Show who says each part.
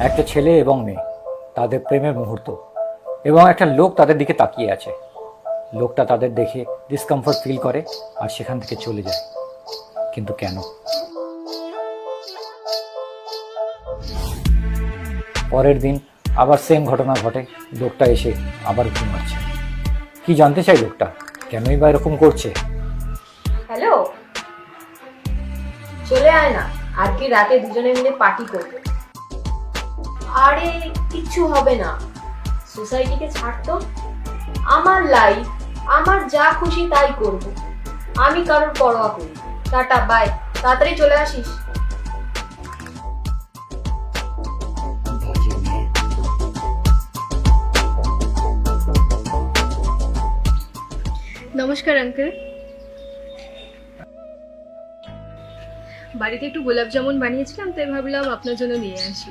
Speaker 1: একটা ছেলে এবং মেয়ে, তাদের প্রেমের মুহূর্ত, এবং একটা লোক তাদের দিকে তাকিয়ে আছে। লোকটা তাদের দেখে ডিসকমফোর্ট ফিল করে আর সেখান থেকে চলে যায়। কিন্তু কেন? পরের দিন আবার সেম ঘটনা ঘটে। লোকটা এসে আবার ঘুমাচ্ছে। কি জানতে চাই লোকটা, কেনই বা এরকম করছে?
Speaker 2: হ্যালো, চলে আয় না, আজকে রাতে দুজনে মিলে পার্টি করব। আরে কিচ্ছু হবে না, সোসাইটিকে ছাড় তো। আমার লাইফ, আমার যা খুশি তাই করব, আমি কারোর পরোয়া করি। টাটা, বাই, তাড়াতাড়ি চলে আসিস।
Speaker 3: নমস্কার আঙ্কেল, বাড়িতে একটু গোলাপ জামুন বানিয়েছিলাম, তাই ভাবলাম আপনার জন্য নিয়ে আসি।